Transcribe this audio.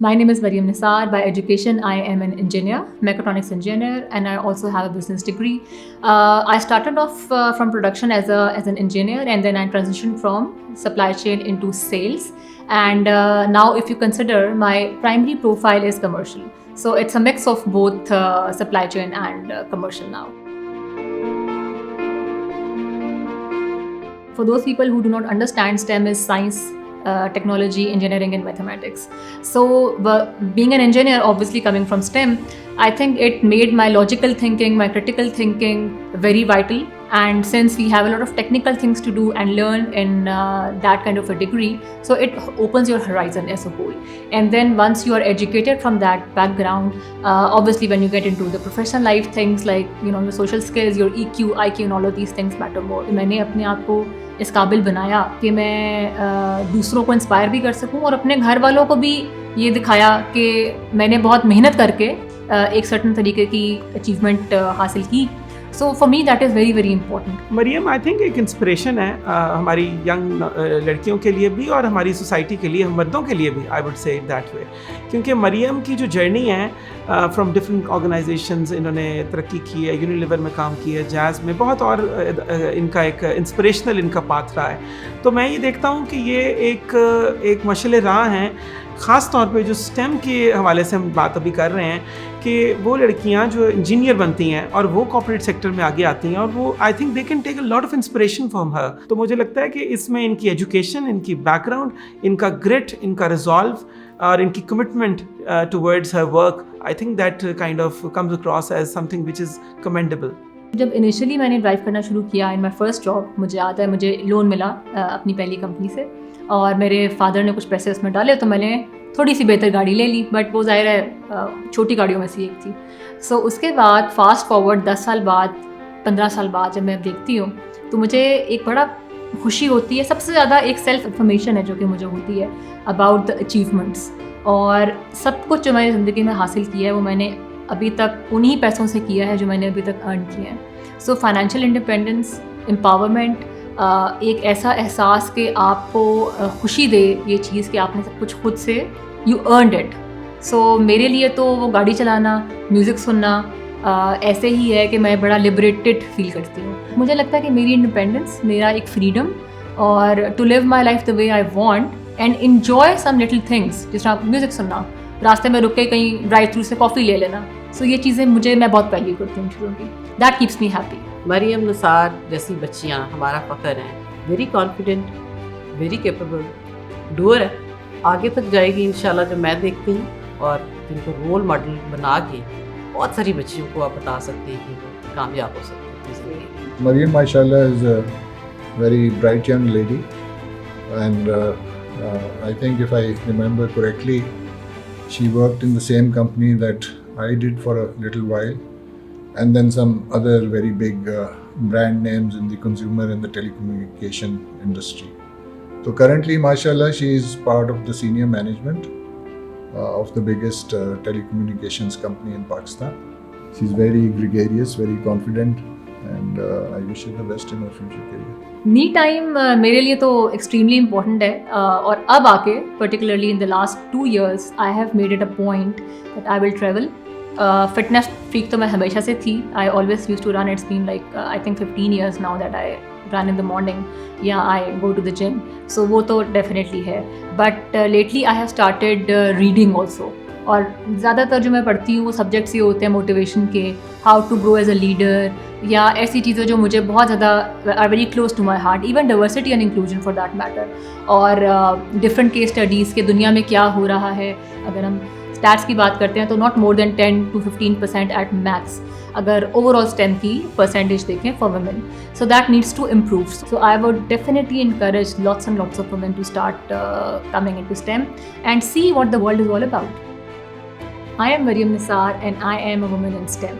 My name is Mariam Nisar. By education, I am an engineer, mechatronics engineer, and I also have a business degree. I started off from production as an engineer, and then I transitioned from supply chain into sales. And now, if you consider, my primary profile is commercial. So it's a mix of both supply chain and commercial now. For those people who do not understand, STEM is science, technology, engineering, and mathematics. So, being an engineer, obviously coming from STEM, I think it made my logical thinking, my critical thinking very vital. And since we have a lot of technical things to do and learn in that kind of a degree, so it opens your horizon as a whole. And then once you are educated from that background, obviously when you get into the professional life, things like your social skills, your EQ, IQ, and all of these things matter more. मैंने अपने आप को इस काबिल बनाया कि मैं दूसरों को इंस्पायर भी कर सकूं और अपने घर वालों को भी ये दिखाया कि मैंने बहुत मेहनत करके एक सर्टन तरीके की अचीवमेंट हासिल की. So for me that is very very important. Maryam I think एक इंस्पिरेशन है हमारी यंग लड़कियों के लिए भी और हमारी सोसाइटी के लिए, हम मर्दों के लिए भी. I would say it that way, क्योंकि मरियम की जो जर्नी है फ्रॉम डिफरेंट ऑर्गेनाइजेशंस, इन्होंने तरक्की की है, यूनिलीवर में काम किया है, जैज़ में बहुत, और इनका एक इंस्पिरेशनल इनका पाथ रहा है. तो मैं ये देखता हूँ कि ये एक मशाल राह हैं, ख़ास तौर पे जो स्टेम के हवाले से हम बात अभी कर रहे हैं कि वो लड़कियां जो इंजीनियर बनती हैं और वो कॉर्पोरेट सेक्टर में आगे आती हैं, और वो I think they can take a lot of inspiration from her. तो मुझे लगता है कि इसमें इनकी एजुकेशन, इनकी बैकग्राउंड, इनका ग्रिट, इनका रिजॉल्व और इनकी commitment towards her work, I think that kind of comes across as something which is commendable. जब इनिशियली मैंने ड्राइव करना शुरू किया इन माई फर्स्ट जॉब, मुझे याद है मुझे लोन मिला अपनी पहली कंपनी से, और मेरे फादर ने कुछ पैसे उसमें डाले, तो मैंने थोड़ी सी बेहतर गाड़ी ले ली, बट वो ज़ाहिर है छोटी गाड़ियों में से एक थी. सो उसके बाद फास्ट फॉरवर्ड 10 साल बाद, 15 साल बाद जब मैं देखती हूँ तो मुझे एक बड़ा खुशी होती है. सबसे ज़्यादा एक सेल्फ इन्फॉर्मेशन है जो कि मुझे होती है अबाउट द अचीवमेंट्स, और सब कुछ जो मैंने ज़िंदगी में हासिल किया है वो मैंने अभी तक उन्हीं पैसों से किया है जो मैंने अभी तक अर्न किए हैं. सो फाइनेंशियल इंडिपेंडेंस, एम्पावरमेंट, एक ऐसा एहसास कि आपको खुशी दे ये चीज़ कि आपने सब कुछ खुद से यू अर्नड इट. सो मेरे लिए तो वो गाड़ी चलाना, म्यूज़िक सुनना ऐसे ही है कि मैं बड़ा लिबरेटेड फील करती हूँ. मुझे लगता है कि मेरी इंडिपेंडेंस, मेरा एक फ्रीडम, और to live my life the way I want and enjoy some little things, जिस तरह म्यूज़िक सुनना, रास्ते में रुक के कहीं ड्राइव थ्रू से कॉफ़ी ले लेना. सो ये चीज़ें मैं बहुत वैल्यू करती हूँ चीज़ों की. That keeps me happy. Maryam Nisar जैसी बच्चियाँ हमारा फ़ख्र हैं. Very confident, very capable, doer है, आगे तक जाएगी इंशाल्लाह, जो मैं देखती हूँ, और जिनको रोल मॉडल बना के बहुत सारी बच्चियों को आप बता सकते हैं कि वो कामयाब हो सकती हैं. Mariam mashallah is a very bright young lady, and I think if I remember correctly, she worked in the same company that I did for a little while, and then some other very big brand names in the consumer and the telecommunication industry. So currently, mashallah, she is part of the senior management of the biggest telecommunications company in Pakistan. She's very gregarious, very confident, and I wish her the best in her future career. Me time मेरे लिए तो extremely important है, और अब आके particularly in the last 2 years I have made it a point that I will travel. Fitness freak तो मैं हमेशा से थी. I always use to run. It's been like I think 15 years now that I run in the morning या I go to the gym. So वो तो definitely है, but lately I have started reading also. और ज़्यादातर जो मैं पढ़ती हूँ वो सब्जेक्ट्स ये होते हैं मोटिवेशन के, how to grow as a leader, या ऐसी चीज़ें जो मुझे बहुत ज़्यादा are very close to my heart. Even diversity and inclusion for that matter, और डिफरेंट केस स्टडीज़ के दुनिया में क्या हो रहा है. अगर हम स्टैट्स की बात करते हैं तो not more than 10 to 15% at max अगर ओवरऑल स्टेम की परसेंटेज देखें for women. So that needs to improve. So I would definitely encourage lots and lots of women to start coming into STEM and see what the world is all about. I am Mariam Nisar and I am a woman in STEM.